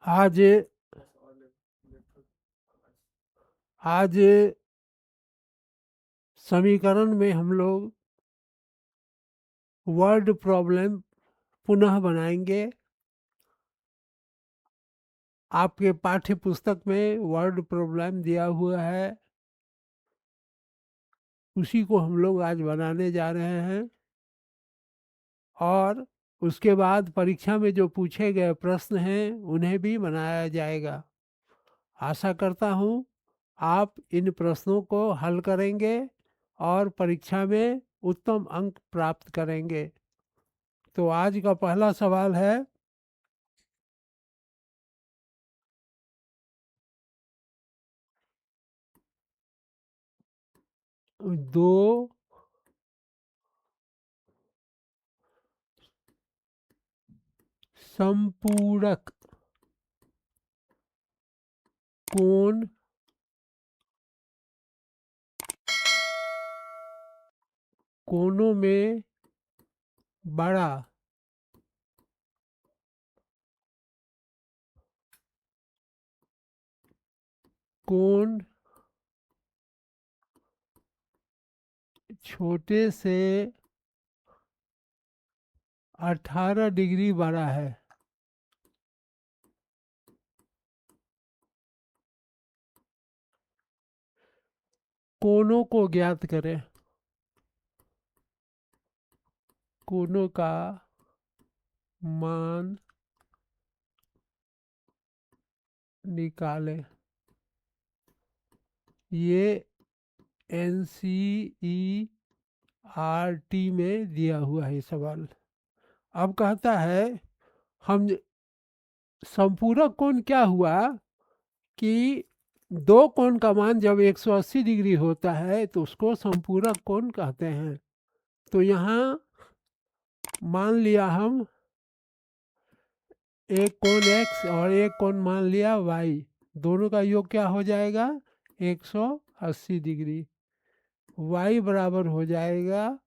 आज आज समीकरण में हम लोग वर्ड प्रॉब्लम पुनः बनाएंगे। आपके पाठ्य पुस्तक में वर्ड प्रॉब्लम दिया हुआ है, उसी को हम लोग आज बनाने जा रहे हैं। और उसके बाद परीक्षा में जो पूछे गए प्रश्न हैं उन्हें भी बनाया जाएगा। आशा करता हूँ आप इन प्रश्नों को हल करेंगे और परीक्षा में उत्तम अंक प्राप्त करेंगे। तो आज का पहला सवाल है, दो संपूरक कोण कोनों में बड़ा कोण छोटे से 18 डिग्री बड़ा है। कोनों को ज्ञात करें। कोनों का मान निकालें। ये NCERT में दिया हुआ है सवाल। अब कहता है हम संपूरक कोण क्या हुआ कि दो कोण का मान जब 180 डिग्री होता है तो उसको संपूरक कोण कहते हैं। तो यहाँ मान लिया हम एक कोण x और एक कोण मान लिया y, दोनों का योग क्या हो जाएगा 180 डिग्री। y बराबर हो जाएगा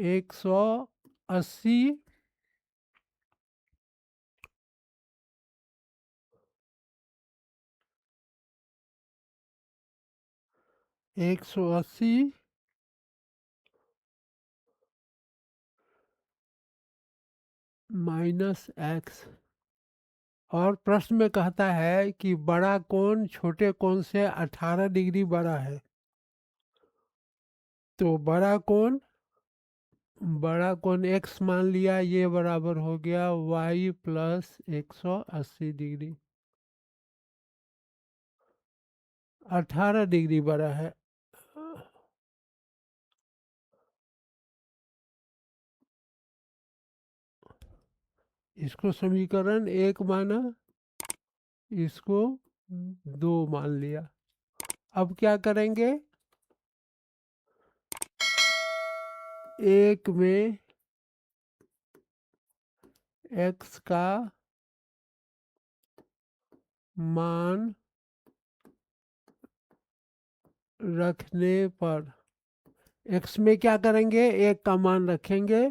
180 180 माइनस x। और प्रश्न में कहता है कि बड़ा कोण छोटे कोण से 18 डिग्री बड़ा है। तो बड़ा कोण x मान लिया, ये बराबर हो गया y प्लस 180 डिग्री। 18 डिग्री बड़ा है। इसको समीकरण 1 माना, इसको 2 मान लिया। अब क्या करेंगे, एक में x का मान रखने पर, x में क्या करेंगे, एक का मान रखेंगे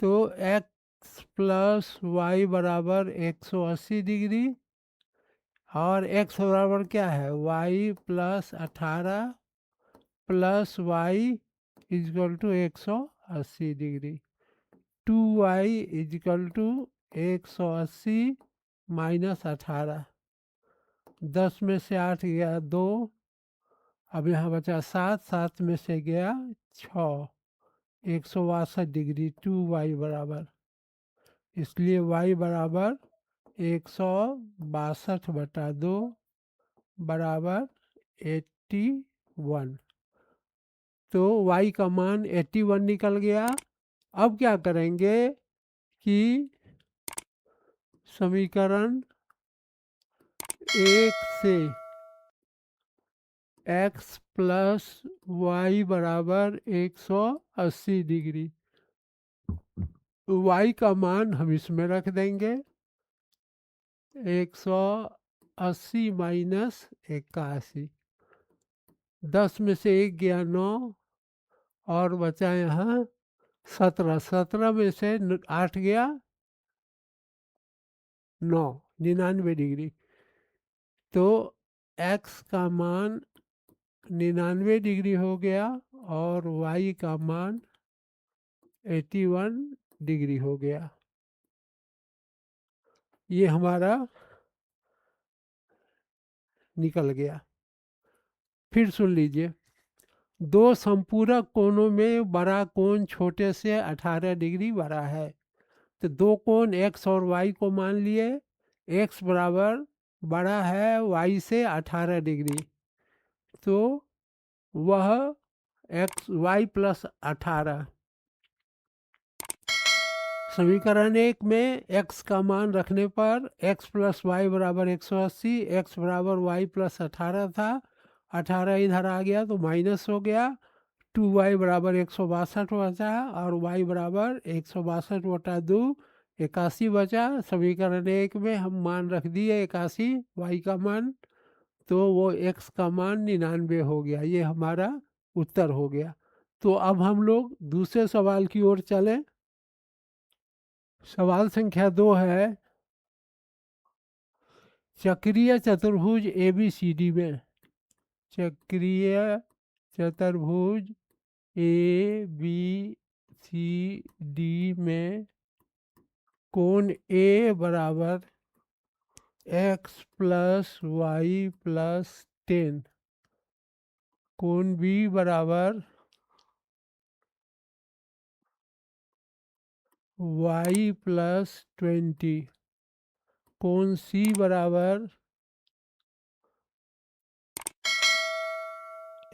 तो x प्लस वाई बराबर 180 डिग्री और x बराबर क्या है y plus 18 plus Y is equal to 180 degree. 2y is equal to 180 minus 18। 10 में से 8 गया 2, अब यहाँ बचा 7, 7 में से गया 6, 162 डिग्री। 2y बराबर, इसलिए y बराबर 162/2 बराबर 81। तो y का मान 81 निकल गया। अब क्या करेंगे कि समीकरण 1 से x प्लस वाई बराबर 180 डिग्री, y का मान हम इसमें रख देंगे 180 माइनस 81। 10 में से 1 गया 9 और बचा यहाँ 17। 17 में से 8 गया 9, 99 डिग्री। तो x का मान 99 डिग्री हो गया और y का मान 81 डिग्री हो गया। ये हमारा निकल गया। फिर सुन लीजिए, दो संपूरक कोणों में बड़ा कोण छोटे से 18 डिग्री बड़ा है। तो दो कोण x और y को मान लिए, x बराबर बड़ा है y से 18 डिग्री, तो वह y प्लस 18। समीकरण 1 में x का मान रखने पर x प्लस वाई बराबर 180, x बराबर वाई प्लस 18 था, 18 इधर आ गया तो माइनस हो गया, 2y बराबर 162 बचा और y बराबर 162 बटा 2 81 बचा। समीकरण 1 में हम मान रख दिए 81 y का मान, तो वो x का मान 99 हो गया। ये हमारा उत्तर हो गया। तो अब हम लोग दूसरे सवाल की ओर चलें। सवाल संख्या 2 है, चक्रीय चतुर्भुज ABCD में, चक्रीय चतुर्भुज ABCD में कोण A बराबर x प्लस वाई प्लस 10, कोण B बराबर y प्लस 20, कोण C बराबर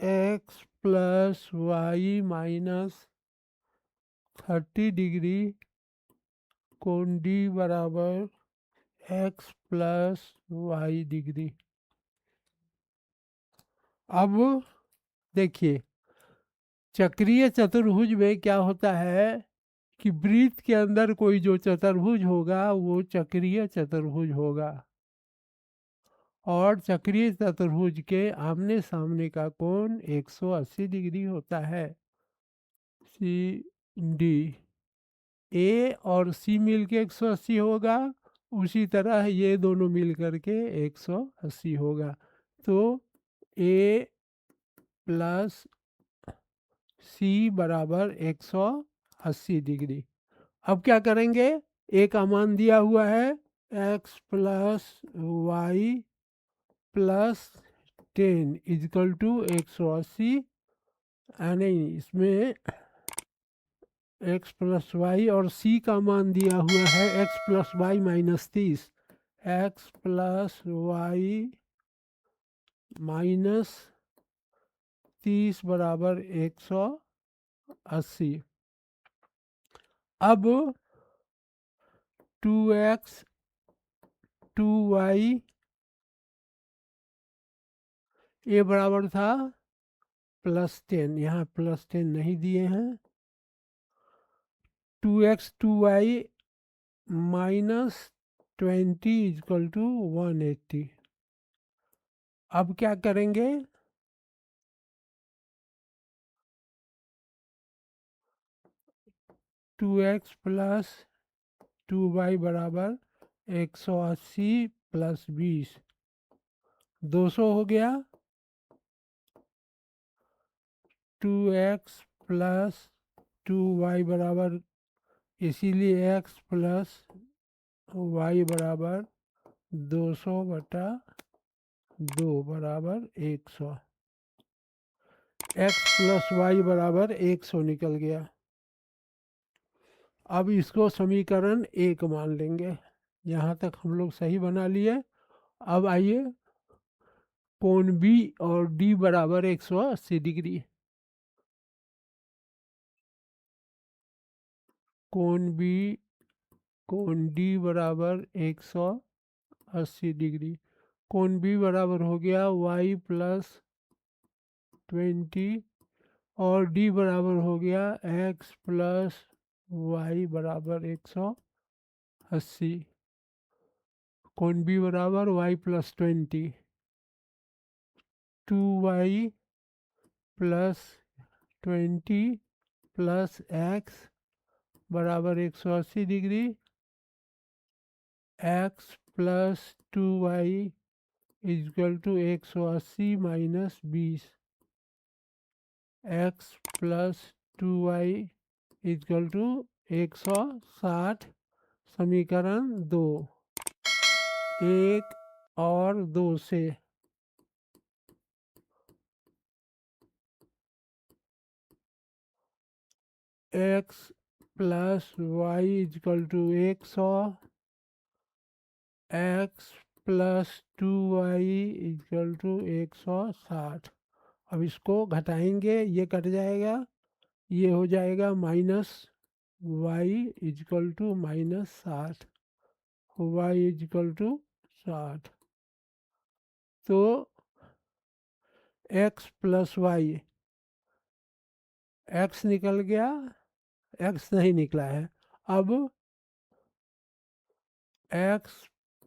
x plus Y minus 30 degree, कोण D बराबर x प्लस वाई डिग्री। अब देखिए, चक्रीय चतुर्भुज में क्या होता है कि वृत्त के अंदर कोई जो चतुर्भुज होगा वो चक्रीय चतुर्भुज होगा, और चक्रीय चतुर्भुज के आमने सामने का कोण 180 डिग्री होता है। सी डी, ए और सी मिल के 180 होगा, उसी तरह ये दोनों मिल करके 180 होगा। तो ए प्लस सी बराबर 180 डिग्री। अब क्या करेंगे, ए का मान दिया हुआ है x plus Y plus 10 is equal to 180, नहीं इसमें x प्लस वाई और c का मान दिया हुआ है x plus Y minus 30, x plus Y minus 30 बराबर 180। अब 2x 2y, ए बराबर था प्लस 10, यहाँ प्लस 10 नहीं दिए हैं, 2x 2y minus 20 is equal to 180। अब क्या करेंगे, 2x प्लस 2y बराबर 180 प्लस 20, 200 हो गया, 2x प्लस 2y बराबर, इसीलिए x प्लस y बराबर 200 बटा 2 बराबर 100, x प्लस वाई बराबर 100 निकल गया। अब इसको समीकरण 1 मान लेंगे। यहाँ तक हम लोग सही बना लिए। अब आइए, कोण बी और डी बराबर 180 डिग्री, कोण बी कोण डी बराबर 180 डिग्री, कोण बी बराबर हो गया y प्लस 20 और डी बराबर हो गया x प्लस वाई बराबर 180, कोण बी बराबर y plus 20, 2y plus 20 plus x बराबर 180 degree, x plus 2y is equal to 180 minus 20, x plus 2y is equal to 160। समीकरण 2, 1 और 2 से x plus Y is equal to 100, x plus 2y is equal to 160। अब इसको घटाएंगे, ये कट जाएगा, ये हो जाएगा minus Y is equal to minus 60, Y is equal to 60। तो x प्लस वाई, x निकल गया, x नहीं निकला है। अब x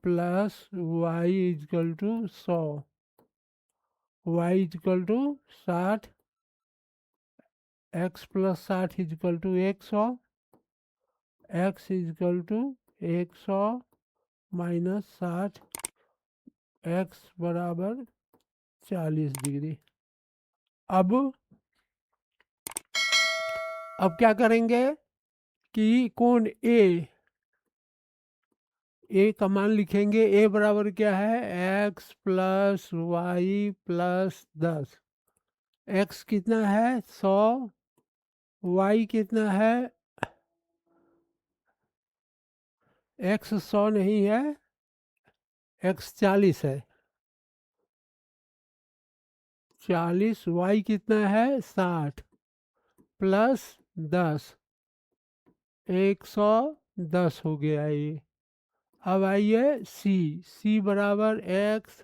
plus Y is equal to 100, Y is equal to 60, x plus 60 is equal to 100, x is equal to 100 minus 60, x बराबर 40 डिग्री। अब क्या करेंगे कि कोण ए का मान लिखेंगे। ए बराबर क्या है, x plus Y plus 10। x कितना है 100, y कितना है, x 100 नहीं है, x 40 है, 40, y कितना है 60 प्लस 10, 110 हो गया ये। अब आइए सी बराबर x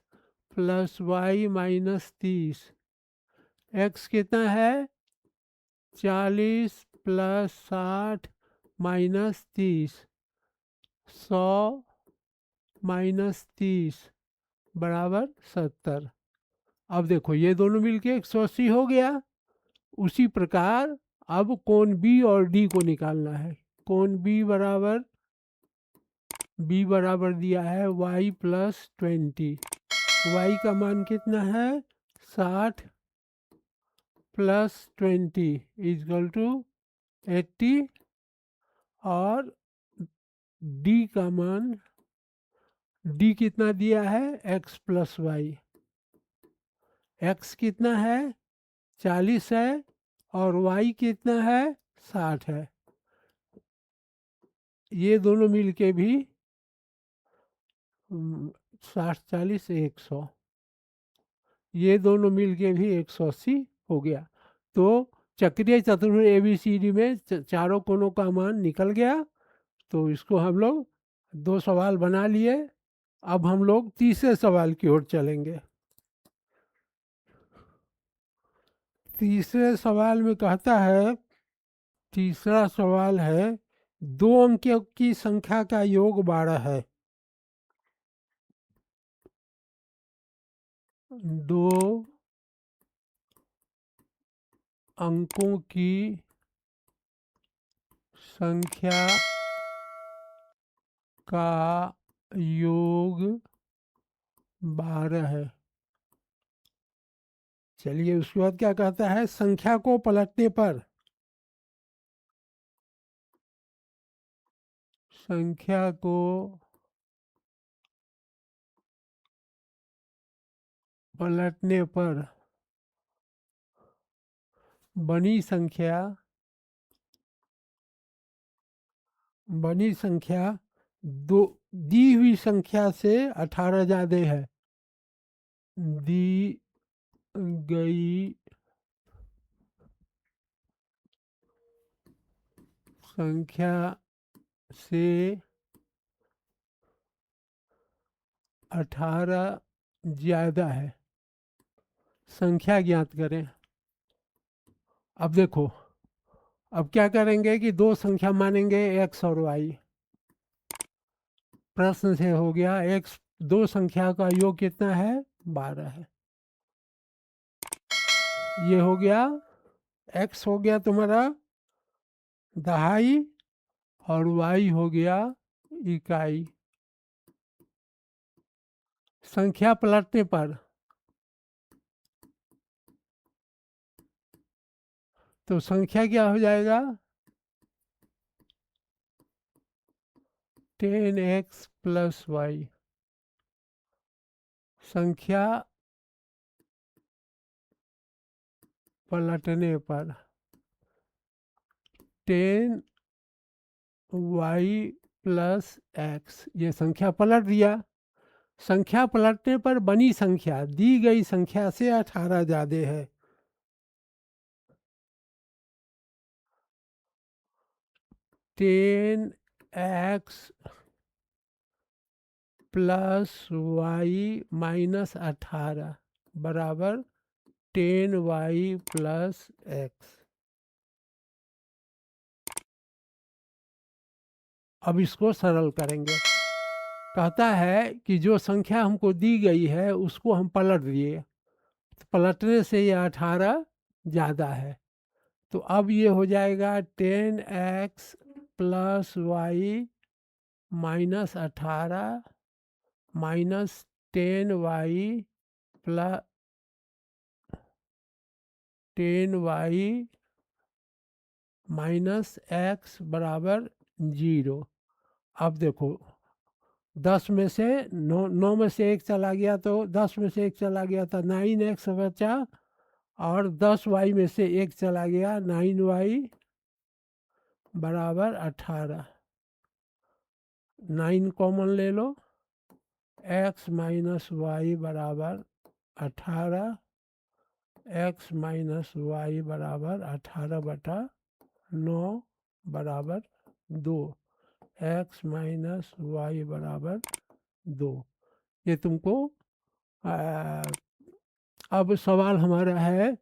plus Y minus 30। x कितना है 40 प्लस 60 माइनस 30, 100 माइनस 30 बराबर 70। अब देखो ये दोनों मिलके 180 हो गया। उसी प्रकार अब कोण बी और डी को निकालना है। कोण बी बराबर दिया है y प्लस 20। y का मान कितना है 60 प्लस 20 इजकल टू 80, और d का मान, d कितना दिया है x प्लस वाई, x कितना है 40 है और y कितना है 60 है। ये दोनों मिलके भी 60 40 100, ये दोनों मिलके भी 180 हो गया। तो चक्रीय चतुर्भुज ABCD में चारों कोणों का मान निकल गया। तो इसको हम लोग 2 सवाल बना लिए। अब हम लोग तीसरे सवाल की ओर चलेंगे। तीसरे सवाल में कहता है, तीसरा सवाल है 2 अंकों की संख्या का योग 12 है। 2 अंकों की संख्या का योग 12 है। चलिए उसके बाद क्या कहता है, संख्या को पलटने पर, संख्या को पलटने पर बनी संख्या दो दी हुई संख्या से 18 ज़्यादा है। दी गई संख्या से 18 ज़्यादा है। संख्या ज्ञात करें। अब देखो, अब क्या करेंगे कि 2 संख्या मानेंगे x और y। प्रश्न से हो गया x, 2 संख्या का योग कितना है 12 है। ये हो गया, x हो गया तुम्हारा दहाई और y हो गया इकाई। संख्या पलटने पर तो संख्या क्या हो जाएगा, 10x प्लस वाई। संख्या पलटने पर 10y प्लस एक्स, ये संख्या पलट दिया। संख्या पलटने पर बनी संख्या दी गई संख्या से 18 ज़्यादा है। Ten X plus Y minus 18 बराबर 10y प्लस एक्स। अब इसको सरल करेंगे। कहता है कि जो संख्या हमको दी गई है उसको हम पलट दिए, तो पलटने से ये 18 ज़्यादा है। तो अब ये हो जाएगा 10x plus Y minus 18 minus 10y plus 10y minus X बराबर 0। अब देखो 10 में से 9 में से 1 चला गया, तो 10 में से 1 चला गया तो 9x बचा, और 10y में से 1 चला गया 9y बराबर 18। 9 कॉमन ले लो, x माइनस वाई बराबर 18, x माइनस वाई बराबर 18/9 बराबर 2, x माइनस वाई बराबर 2। ये तुमको अब सवाल हमारा है,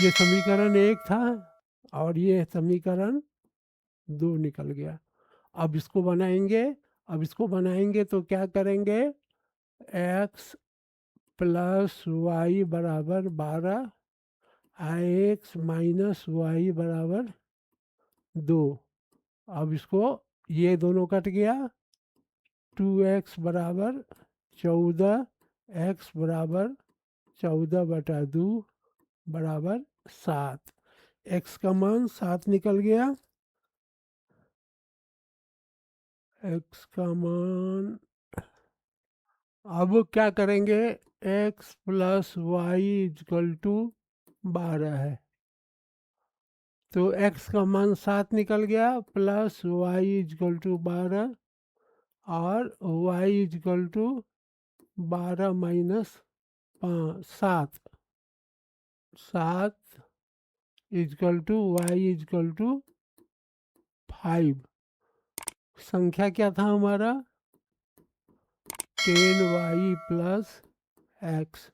ये समीकरण 1 था और ये समीकरण 2 निकल गया। अब इसको बनाएंगे। अब इसको बनाएंगे तो क्या करेंगे, x प्लस वाई बराबर 12, x माइनस वाई बराबर 2। अब इसको ये दोनों कट गया, 2x बराबर 14, x बराबर 14/2 बराबर 7। x का मान 7 निकल गया। x का मान, अब क्या करेंगे, x plus Y is equal to 12 है, तो x का मान 7 निकल गया, प्लस वाई इजकल टू 12 और y is equal to 12 minus 7, 7 is equal to Y is equal to 5। संख्या क्या था हमारा, 10y plus X.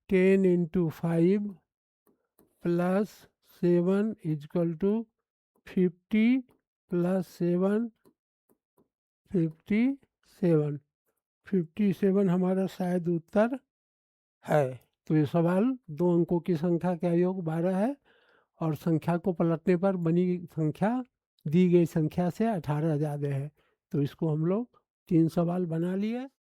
10 into 5 plus 7 is equal to 50 plus 7 57। 57 हमारा शायद उत्तर है। तो ये सवाल 2 अंकों की संख्या का योग 12 है और संख्या को पलटने पर बनी संख्या दी गई संख्या से 18 ज़्यादा है। तो इसको हम लोग 3 सवाल बना लिए।